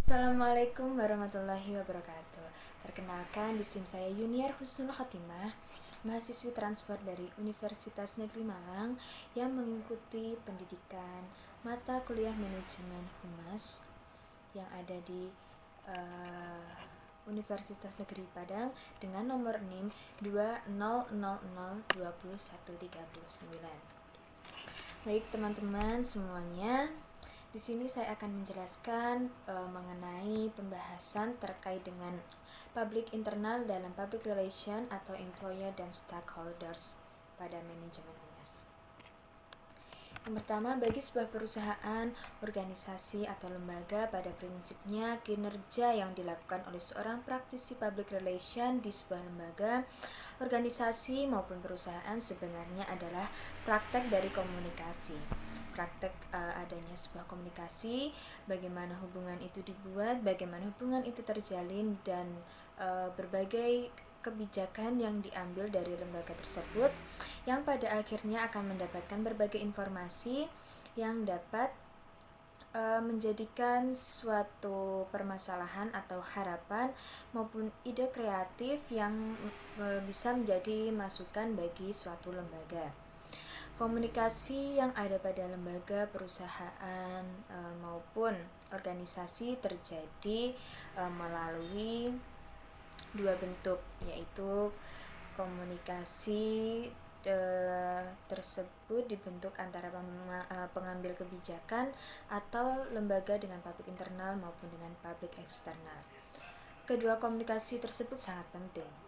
Assalamualaikum warahmatullahi wabarakatuh. Perkenalkan, di sini saya Yuniar Husnul Khotimah, mahasiswi transfer dari Universitas Negeri Malang yang mengikuti pendidikan mata kuliah manajemen humas yang ada di Universitas Negeri Padang dengan nomor NIM 20002139. Baik teman-teman semuanya, di sini saya akan menjelaskan mengenai pembahasan terkait dengan public internal dalam public relation atau employer dan stakeholders pada manajemen humas. Yang pertama, bagi sebuah perusahaan, organisasi atau lembaga, pada prinsipnya kinerja yang dilakukan oleh seorang praktisi public relation di sebuah lembaga, organisasi maupun perusahaan sebenarnya adalah praktek dari komunikasi. Praktek adanya sebuah komunikasi, bagaimana hubungan itu dibuat, bagaimana hubungan itu terjalin, dan berbagai kebijakan yang diambil dari lembaga tersebut yang pada akhirnya akan mendapatkan berbagai informasi yang dapat menjadikan suatu permasalahan atau harapan maupun ide kreatif yang bisa menjadi masukan bagi suatu lembaga. Komunikasi yang ada pada lembaga, perusahaan maupun organisasi terjadi melalui dua bentuk, yaitu komunikasi tersebut dibentuk antara pengambil kebijakan atau lembaga dengan publik internal maupun dengan publik eksternal. Kedua komunikasi tersebut sangat penting.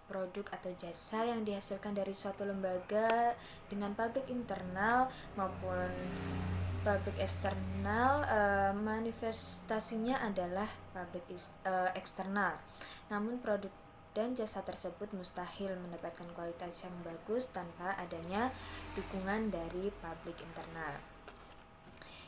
Produk atau jasa yang dihasilkan dari suatu lembaga dengan publik internal maupun publik eksternal, manifestasinya adalah publik eksternal. Namun produk dan jasa tersebut mustahil mendapatkan kualitas yang bagus tanpa adanya dukungan dari publik internal.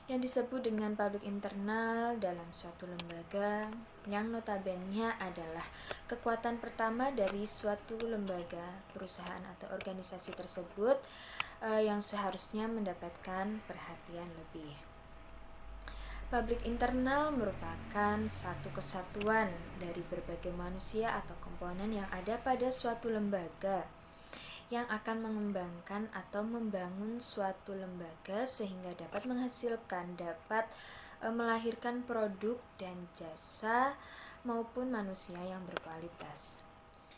Yang disebut dengan publik internal dalam suatu lembaga yang notabene adalah kekuatan pertama dari suatu lembaga, perusahaan atau organisasi tersebut yang seharusnya mendapatkan perhatian lebih. Publik internal merupakan satu kesatuan dari berbagai manusia atau komponen yang ada pada suatu lembaga yang akan mengembangkan atau membangun suatu lembaga sehingga dapat menghasilkan, dapat melahirkan produk dan jasa maupun manusia yang berkualitas.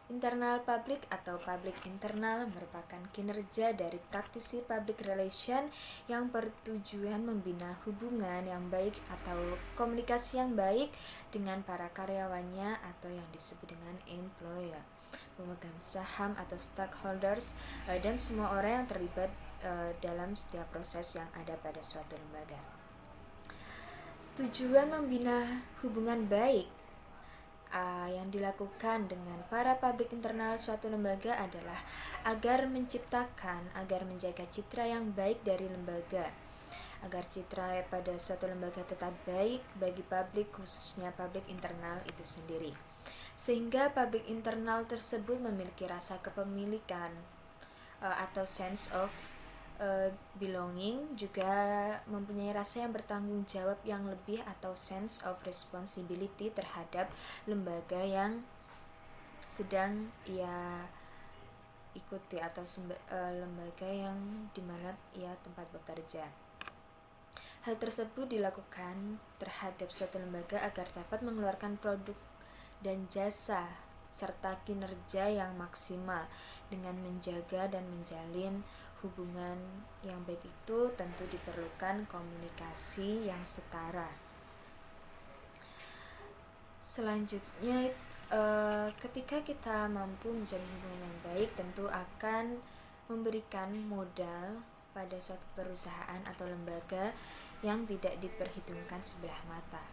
Internal public atau public internal merupakan kinerja dari praktisi public relation yang bertujuan membina hubungan yang baik atau komunikasi yang baik dengan para karyawannya atau yang disebut dengan employer, pemegang saham atau stakeholders, dan semua orang yang terlibat dalam setiap proses yang ada pada suatu lembaga. Tujuan membina hubungan baik yang dilakukan dengan para publik internal suatu lembaga adalah agar menjaga citra yang baik dari lembaga, agar citra pada suatu lembaga tetap baik bagi publik, khususnya publik internal itu sendiri, sehingga publik internal tersebut memiliki rasa kepemilikan atau sense of belonging, juga mempunyai rasa yang bertanggung jawab yang lebih atau sense of responsibility terhadap lembaga yang sedang ia ikuti atau lembaga yang dimana ia tempat bekerja. Hal tersebut dilakukan terhadap suatu lembaga agar dapat mengeluarkan produk dan jasa serta kinerja yang maksimal dengan menjaga dan menjalin hubungan yang baik. Itu tentu diperlukan komunikasi yang setara. Selanjutnya, ketika kita mampu menjalin hubungan yang baik, tentu akan memberikan modal pada suatu perusahaan atau lembaga yang tidak diperhitungkan sebelah mata.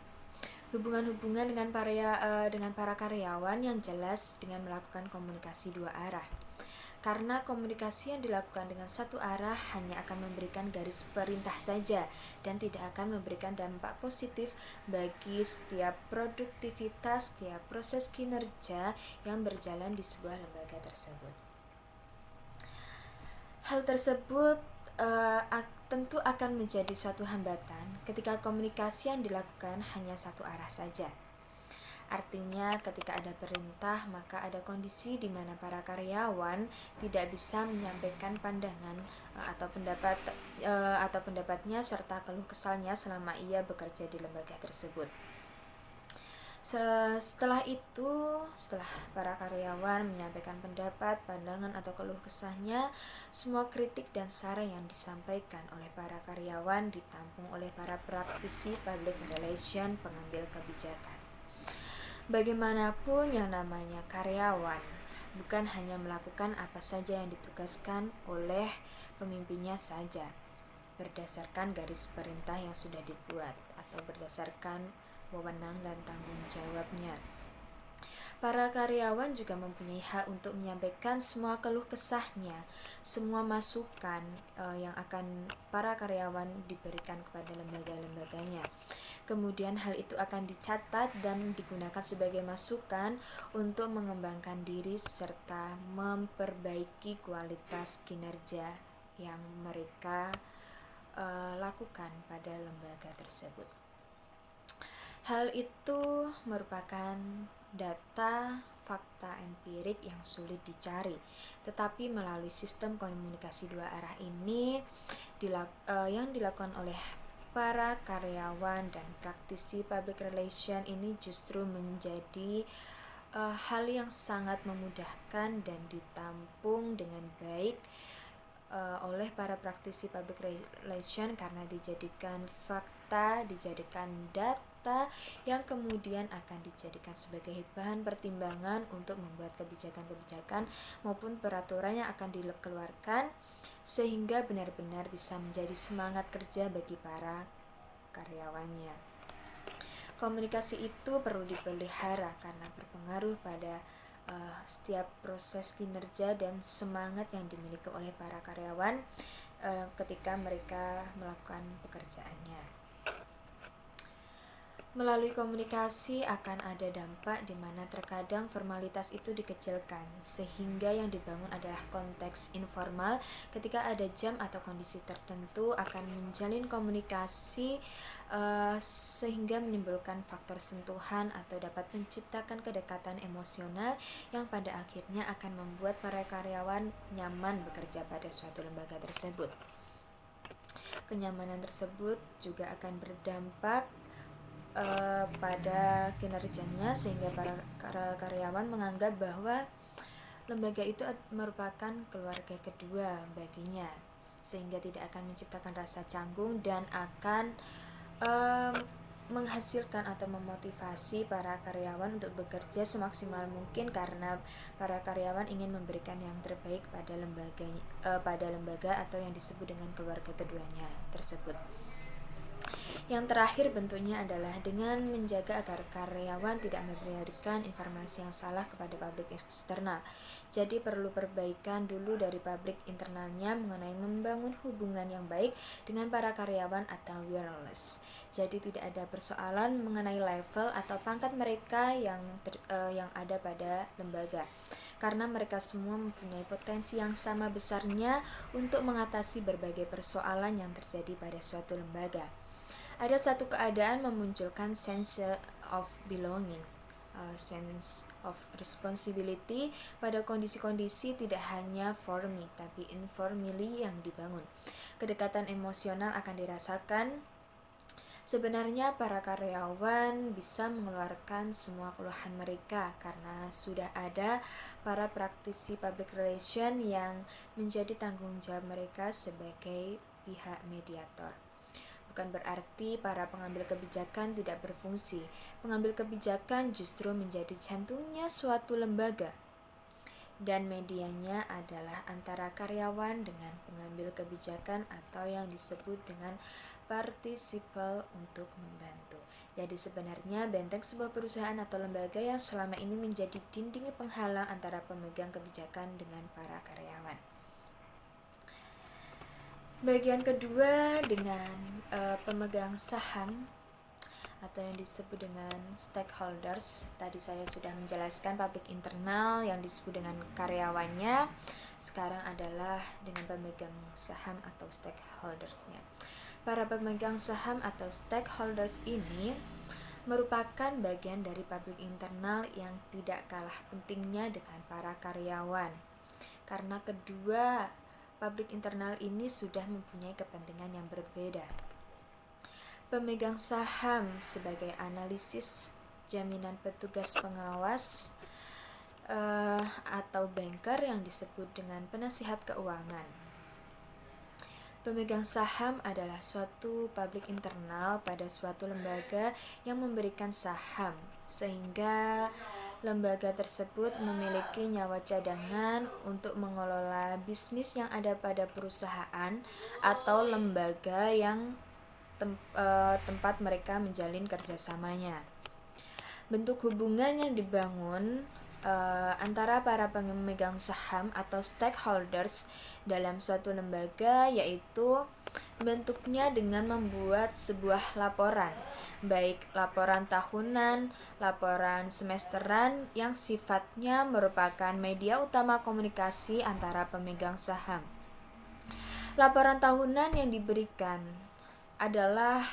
Hubungan-hubungan dengan para karyawan yang jelas dengan melakukan komunikasi dua arah. Karena komunikasi yang dilakukan dengan satu arah hanya akan memberikan garis perintah saja dan tidak akan memberikan dampak positif bagi setiap produktivitas, setiap proses kinerja yang berjalan di sebuah lembaga tersebut. Hal tersebut tentu akan menjadi suatu hambatan ketika komunikasi yang dilakukan hanya satu arah saja. Artinya ketika ada perintah, maka ada kondisi di mana para karyawan tidak bisa menyampaikan pandangan atau pendapatnya serta keluh kesalnya selama ia bekerja di lembaga tersebut. Setelah para karyawan menyampaikan pendapat, pandangan, atau keluh kesahnya, semua kritik dan saran yang disampaikan oleh para karyawan ditampung oleh para praktisi public relation pengambil kebijakan. Bagaimanapun yang namanya karyawan bukan hanya melakukan apa saja yang ditugaskan oleh pemimpinnya saja berdasarkan garis perintah yang sudah dibuat atau berdasarkan wewenang dan tanggung jawabnya. Para karyawan juga mempunyai hak untuk menyampaikan semua keluh kesahnya, semua masukan yang akan para karyawan diberikan kepada lembaga-lembaganya. Kemudian hal itu akan dicatat dan digunakan sebagai masukan untuk mengembangkan diri serta memperbaiki kualitas kinerja yang mereka lakukan pada lembaga tersebut. Hal itu merupakan data fakta empirik yang sulit dicari, tetapi melalui sistem komunikasi dua arah ini yang dilakukan oleh para karyawan dan praktisi public relation ini justru menjadi hal yang sangat memudahkan dan ditampung dengan baik oleh para praktisi public relation karena dijadikan fakta, dijadikan data yang kemudian akan dijadikan sebagai bahan pertimbangan untuk membuat kebijakan-kebijakan maupun peraturan yang akan dikeluarkan sehingga benar-benar bisa menjadi semangat kerja bagi para karyawannya. Komunikasi itu perlu dipelihara karena berpengaruh pada setiap proses kinerja dan semangat yang dimiliki oleh para karyawan ketika mereka melakukan pekerjaannya. Melalui komunikasi akan ada dampak di mana terkadang formalitas itu dikecilkan sehingga yang dibangun adalah konteks informal. Ketika ada jam atau kondisi tertentu akan menjalin komunikasi sehingga menimbulkan faktor sentuhan atau dapat menciptakan kedekatan emosional yang pada akhirnya akan membuat para karyawan nyaman bekerja pada suatu lembaga tersebut. Kenyamanan tersebut juga akan berdampak pada kinerjanya sehingga para karyawan menganggap bahwa lembaga itu merupakan keluarga kedua baginya, sehingga tidak akan menciptakan rasa canggung dan akan menghasilkan atau memotivasi para karyawan untuk bekerja semaksimal mungkin karena para karyawan ingin memberikan yang terbaik pada lembaga atau yang disebut dengan keluarga keduanya tersebut. Yang terakhir bentuknya adalah dengan menjaga agar karyawan tidak memberikan informasi yang salah kepada publik eksternal. Jadi perlu perbaikan dulu dari publik internalnya mengenai membangun hubungan yang baik dengan para karyawan atau wireless. Jadi tidak ada persoalan mengenai level atau pangkat mereka yang ada pada lembaga. Karena mereka semua mempunyai potensi yang sama besarnya untuk mengatasi berbagai persoalan yang terjadi pada suatu lembaga. Ada satu keadaan memunculkan sense of belonging, sense of responsibility pada kondisi-kondisi tidak hanya formally tapi informally yang dibangun. Kedekatan emosional akan dirasakan. Sebenarnya para karyawan bisa mengeluarkan semua keluhan mereka karena sudah ada para praktisi public relation yang menjadi tanggung jawab mereka sebagai pihak mediator. Bukan berarti para pengambil kebijakan tidak berfungsi. Pengambil kebijakan justru menjadi jantungnya suatu lembaga. Dan medianya adalah antara karyawan dengan pengambil kebijakan atau yang disebut dengan partisipal untuk membantu. Jadi sebenarnya benteng sebuah perusahaan atau lembaga yang selama ini menjadi dinding penghalang antara pemegang kebijakan dengan para karyawan. Bagian kedua dengan pemegang saham atau yang disebut dengan stakeholders. Tadi saya sudah menjelaskan publik internal yang disebut dengan karyawannya. Sekarang adalah dengan pemegang saham atau stakeholdersnya. Para pemegang saham atau stakeholders ini merupakan bagian dari publik internal yang tidak kalah pentingnya dengan para karyawan. Karena kedua publik internal ini sudah mempunyai kepentingan yang berbeda. Pemegang saham sebagai analisis jaminan petugas pengawas atau banker yang disebut dengan penasihat keuangan. Pemegang saham adalah suatu publik internal pada suatu lembaga yang memberikan saham, sehingga lembaga tersebut memiliki nyawa cadangan untuk mengelola bisnis yang ada pada perusahaan atau lembaga yang tempat mereka menjalin kerjasamanya. Bentuk hubungan yang dibangun antara para pemegang saham atau stakeholders dalam suatu lembaga yaitu bentuknya dengan membuat sebuah laporan, baik laporan tahunan, laporan semesteran yang sifatnya merupakan media utama komunikasi antara pemegang saham. Laporan tahunan yang diberikan adalah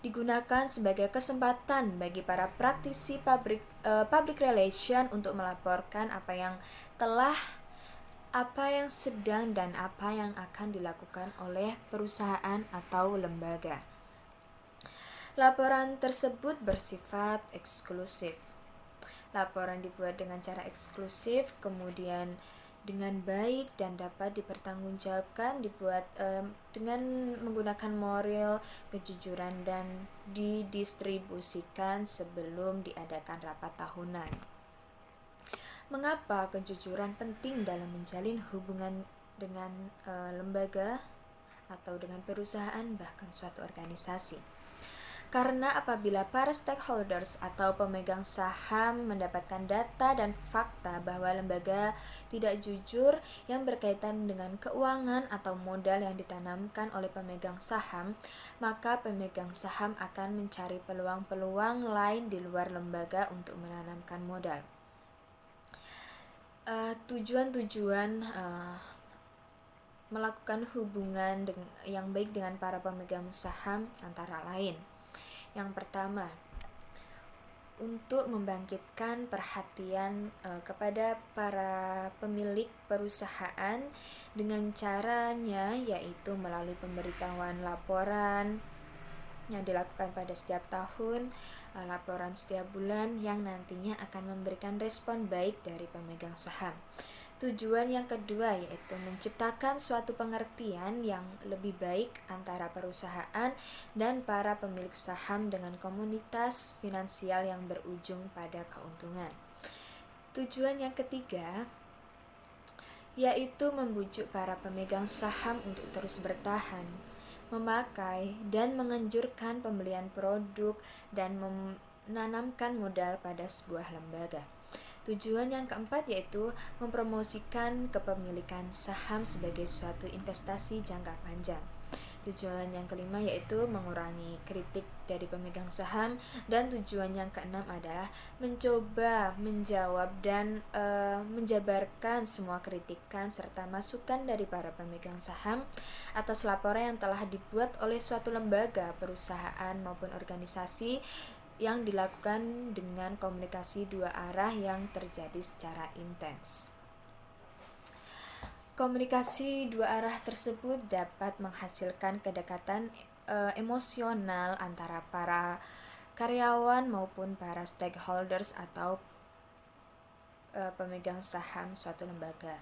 digunakan sebagai kesempatan bagi para praktisi public relation untuk melaporkan apa yang sedang dan apa yang akan dilakukan oleh perusahaan atau lembaga. Laporan tersebut bersifat eksklusif. Laporan dibuat dengan cara eksklusif, kemudian dengan baik dan dapat dipertanggungjawabkan, dibuat dengan menggunakan moral, kejujuran, dan didistribusikan sebelum diadakan rapat tahunan. Mengapa kejujuran penting dalam menjalin hubungan dengan lembaga atau dengan perusahaan bahkan suatu organisasi? Karena apabila para stakeholders atau pemegang saham mendapatkan data dan fakta bahwa lembaga tidak jujur yang berkaitan dengan keuangan atau modal yang ditanamkan oleh pemegang saham, maka pemegang saham akan mencari peluang-peluang lain di luar lembaga untuk menanamkan modal. Tujuan-tujuan melakukan hubungan yang baik dengan para pemegang saham antara lain. Yang pertama, untuk membangkitkan perhatian kepada para pemilik perusahaan dengan caranya yaitu melalui pemberitahuan laporan yang dilakukan pada setiap tahun, laporan setiap bulan yang nantinya akan memberikan respon baik dari pemegang saham. Tujuan yang kedua yaitu menciptakan suatu pengertian yang lebih baik antara perusahaan dan para pemilik saham dengan komunitas finansial yang berujung pada keuntungan. Tujuan yang ketiga yaitu membujuk para pemegang saham untuk terus bertahan, memakai dan menganjurkan pembelian produk dan menanamkan modal pada sebuah lembaga. Tujuan yang keempat yaitu mempromosikan kepemilikan saham sebagai suatu investasi jangka panjang. Tujuan yang kelima yaitu mengurangi kritik dari pemegang saham, dan tujuan yang keenam adalah mencoba menjawab dan menjabarkan semua kritikan serta masukan dari para pemegang saham atas laporan yang telah dibuat oleh suatu lembaga, perusahaan maupun organisasi yang dilakukan dengan komunikasi dua arah yang terjadi secara intens. Komunikasi dua arah tersebut dapat menghasilkan kedekatan emosional antara para karyawan maupun para stakeholders atau pemegang saham suatu lembaga.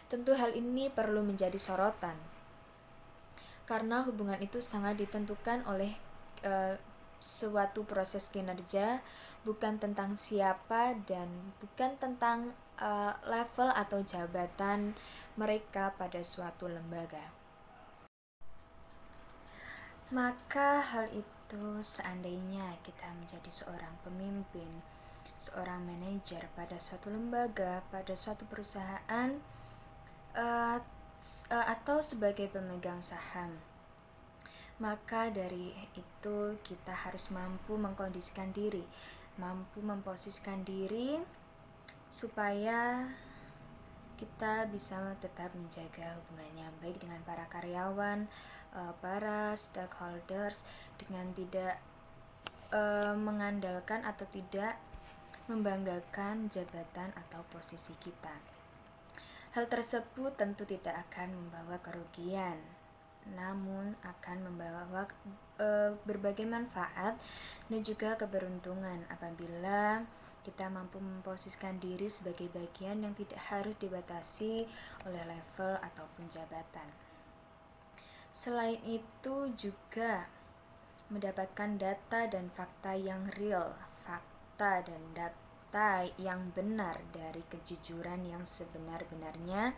Tentu hal ini perlu menjadi sorotan karena hubungan itu sangat ditentukan oleh suatu proses kinerja, bukan tentang siapa dan bukan tentang level atau jabatan mereka pada suatu lembaga. Maka hal itu seandainya kita menjadi seorang pemimpin, seorang manajer pada suatu lembaga, pada suatu perusahaan, atau sebagai pemegang saham, Maka dari itu kita harus mampu mengkondisikan diri, mampu memposisikan diri supaya kita bisa tetap menjaga hubungannya baik dengan para karyawan, para stakeholders, dengan tidak mengandalkan atau tidak membanggakan jabatan atau posisi kita. Hal tersebut tentu tidak akan membawa kerugian, namun akan membawa berbagai manfaat dan juga keberuntungan apabila kita mampu memposisikan diri sebagai bagian yang tidak harus dibatasi oleh level ataupun jabatan. Selain itu juga mendapatkan data dan fakta yang real, fakta dan data yang benar dari kejujuran yang sebenar-benarnya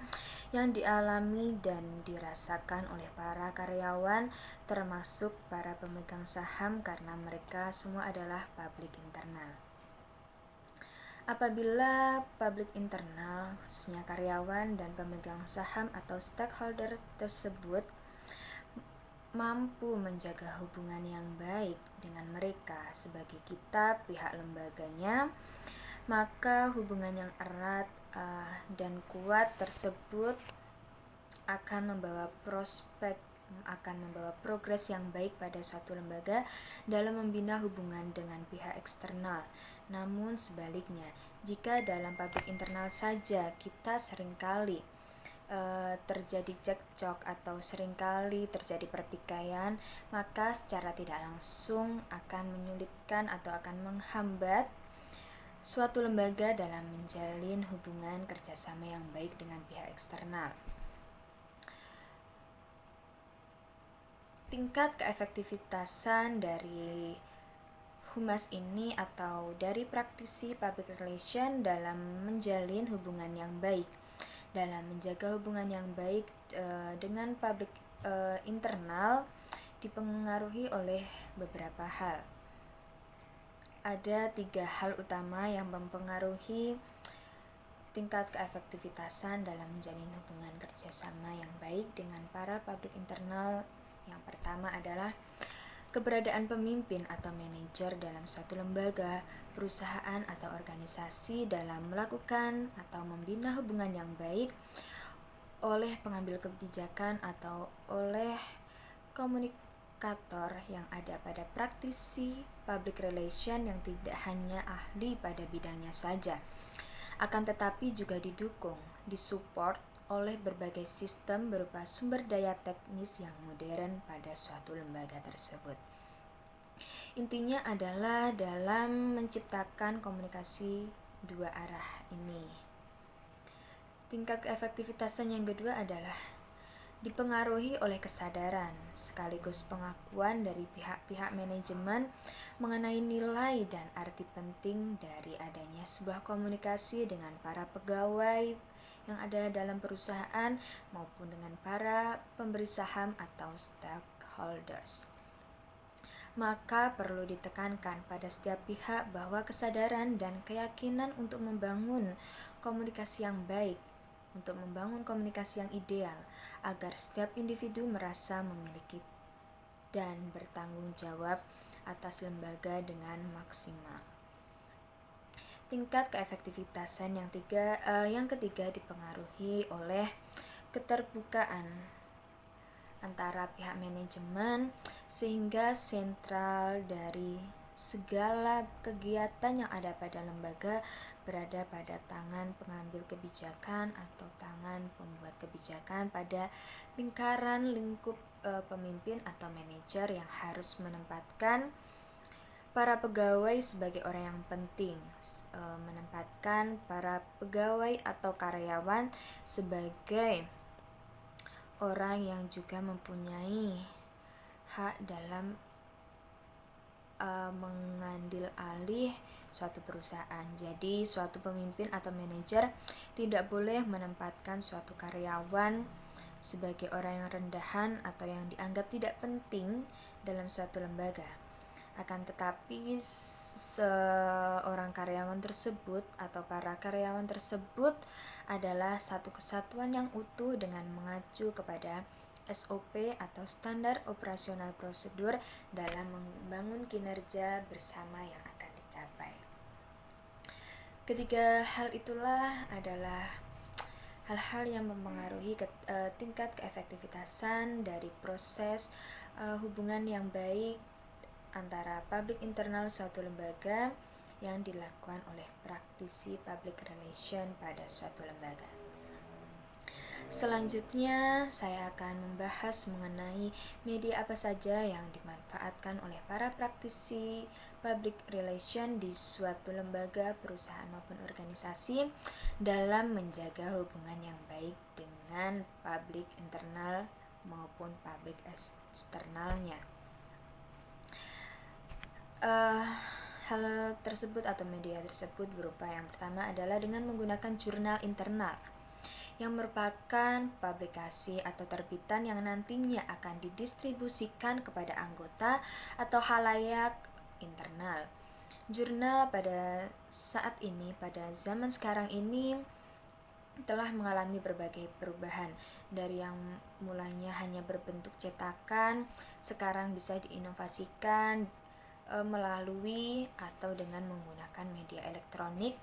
yang dialami dan dirasakan oleh para karyawan, termasuk para pemegang saham, karena mereka semua adalah publik internal. Apabila publik internal, khususnya karyawan dan pemegang saham atau stakeholder tersebut mampu menjaga hubungan yang baik dengan mereka sebagai kita pihak lembaganya, maka hubungan yang erat dan kuat tersebut akan membawa progres yang baik pada suatu lembaga dalam membina hubungan dengan pihak eksternal. Namun sebaliknya, jika dalam publik internal saja kita seringkali terjadi cekcok atau seringkali terjadi pertikaian, maka secara tidak langsung akan menyulitkan atau akan menghambat suatu lembaga dalam menjalin hubungan kerjasama yang baik dengan pihak eksternal. Tingkat keefektivitasan dari humas ini atau dari praktisi public relation dalam menjalin hubungan yang baik, dalam menjaga hubungan yang baik dengan publik internal dipengaruhi oleh beberapa hal. Ada 3 hal utama yang mempengaruhi tingkat keefektivitasan dalam menjalin hubungan kerjasama yang baik dengan para publik internal. Yang pertama adalah keberadaan pemimpin atau manajer dalam suatu lembaga, perusahaan atau organisasi dalam melakukan atau membina hubungan yang baik oleh pengambil kebijakan atau oleh komunikator yang ada pada praktisi public relation yang tidak hanya ahli pada bidangnya saja, akan tetapi juga didukung, disupport oleh berbagai sistem berupa sumber daya teknis yang modern pada suatu lembaga tersebut. Intinya adalah dalam menciptakan komunikasi 2 arah ini. Tingkat keefektivitasan yang kedua adalah dipengaruhi oleh kesadaran sekaligus pengakuan dari pihak-pihak manajemen mengenai nilai dan arti penting dari adanya sebuah komunikasi dengan para pegawai yang ada dalam perusahaan maupun dengan para pemberi saham atau stakeholders. Maka perlu ditekankan pada setiap pihak bahwa kesadaran dan keyakinan untuk membangun komunikasi yang baik, untuk membangun komunikasi yang ideal, agar setiap individu merasa memiliki dan bertanggung jawab atas lembaga dengan maksimal. Tingkat keefektivitasan yang ketiga dipengaruhi oleh keterbukaan antara pihak manajemen, sehingga sentral dari segala kegiatan yang ada pada lembaga berada pada tangan pengambil kebijakan atau tangan pembuat kebijakan pada lingkaran lingkup pemimpin atau manajer yang harus menempatkan para pegawai sebagai orang yang penting, menempatkan para pegawai atau karyawan sebagai orang yang juga mempunyai hak dalam mengambil alih suatu perusahaan. Jadi suatu pemimpin atau manajer tidak boleh menempatkan suatu karyawan sebagai orang yang rendahan atau yang dianggap tidak penting dalam suatu lembaga. Akan tetapi seorang karyawan tersebut atau para karyawan tersebut adalah satu kesatuan yang utuh dengan mengacu kepada SOP atau standar operasional prosedur dalam membangun kinerja bersama yang akan dicapai. Ketiga hal itulah adalah hal-hal yang mempengaruhi tingkat keefektivitasan dari proses hubungan yang baik antara public internal suatu lembaga yang dilakukan oleh praktisi public relation pada suatu lembaga. Selanjutnya, saya akan membahas mengenai media apa saja yang dimanfaatkan oleh para praktisi public relation di suatu lembaga, perusahaan maupun organisasi dalam menjaga hubungan yang baik dengan public internal maupun public eksternalnya. Hal tersebut atau media tersebut berupa yang pertama adalah dengan menggunakan jurnal internal yang merupakan publikasi atau terbitan yang nantinya akan didistribusikan kepada anggota atau halayak internal. Jurnal pada saat ini, pada zaman sekarang ini telah mengalami berbagai perubahan, dari yang mulanya hanya berbentuk cetakan, sekarang bisa diinovasikan melalui atau dengan menggunakan media elektronik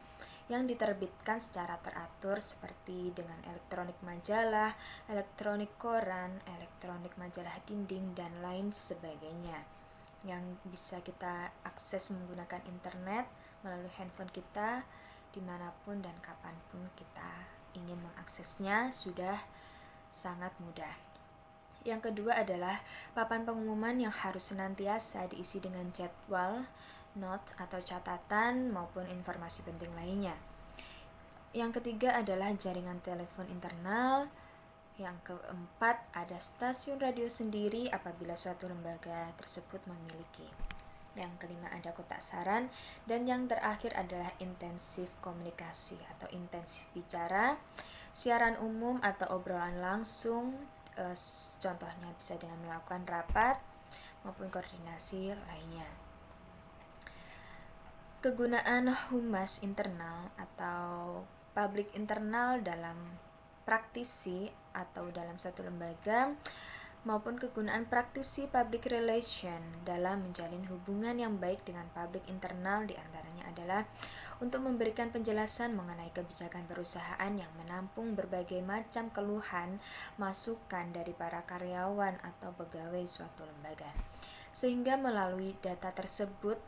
yang diterbitkan secara teratur seperti dengan elektronik majalah, elektronik koran, elektronik majalah dinding, dan lain sebagainya yang bisa kita akses menggunakan internet melalui handphone kita dimanapun dan kapanpun kita ingin mengaksesnya, sudah sangat mudah. Yang kedua adalah papan pengumuman yang harus senantiasa diisi dengan jadwal, note atau catatan maupun informasi penting lainnya. Yang ketiga adalah jaringan telepon internal. Yang keempat ada stasiun radio sendiri apabila suatu lembaga tersebut memiliki. Yang kelima ada kotak saran, dan yang terakhir adalah intensif komunikasi atau intensif bicara, siaran umum atau obrolan langsung. Contohnya bisa dengan melakukan rapat maupun koordinasi lainnya. Kegunaan humas internal atau public internal dalam praktisi atau dalam suatu lembaga maupun kegunaan praktisi public relation dalam menjalin hubungan yang baik dengan public internal diantaranya adalah untuk memberikan penjelasan mengenai kebijakan perusahaan yang menampung berbagai macam keluhan, masukan dari para karyawan atau pegawai suatu lembaga, sehingga melalui data tersebut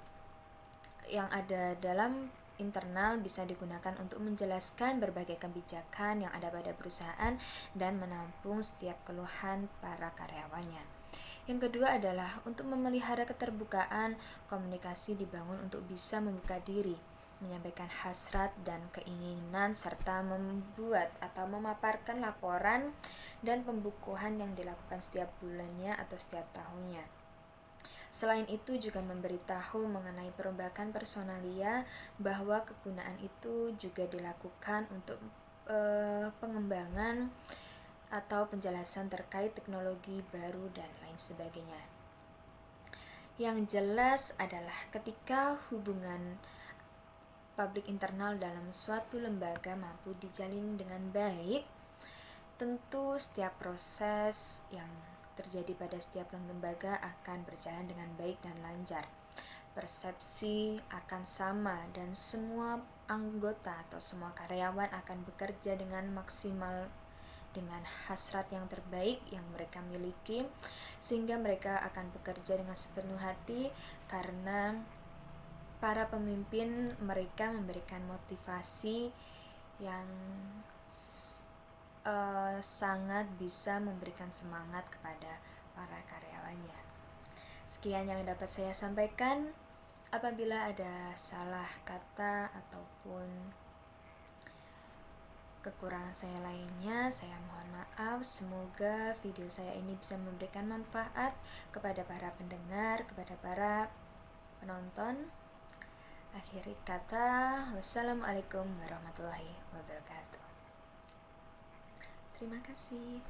yang ada dalam internal bisa digunakan untuk menjelaskan berbagai kebijakan yang ada pada perusahaan dan menampung setiap keluhan para karyawannya. Yang kedua adalah untuk memelihara keterbukaan, komunikasi dibangun untuk bisa membuka diri, menyampaikan hasrat dan keinginan, serta membuat atau memaparkan laporan dan pembukuan yang dilakukan setiap bulannya atau setiap tahunnya. Selain itu juga memberitahu mengenai perombakan personalia, bahwa kegunaan itu juga dilakukan untuk pengembangan atau penjelasan terkait teknologi baru dan lain sebagainya. Yang jelas adalah ketika hubungan publik internal dalam suatu lembaga mampu dijalin dengan baik, tentu setiap proses yang terjadi pada setiap lembaga akan berjalan dengan baik dan lancar. Persepsi akan sama dan semua anggota atau semua karyawan akan bekerja dengan maksimal dengan hasrat yang terbaik yang mereka miliki, sehingga mereka akan bekerja dengan sepenuh hati karena para pemimpin mereka memberikan motivasi yang sangat bisa memberikan semangat kepada para karyawannya. Sekian yang dapat saya sampaikan. Apabila ada salah kata ataupun kekurangan saya lainnya, saya mohon maaf. Semoga video saya ini bisa memberikan manfaat kepada para pendengar, kepada para penonton. Akhiri kata, wassalamualaikum warahmatullahi wabarakatuh. Terima kasih.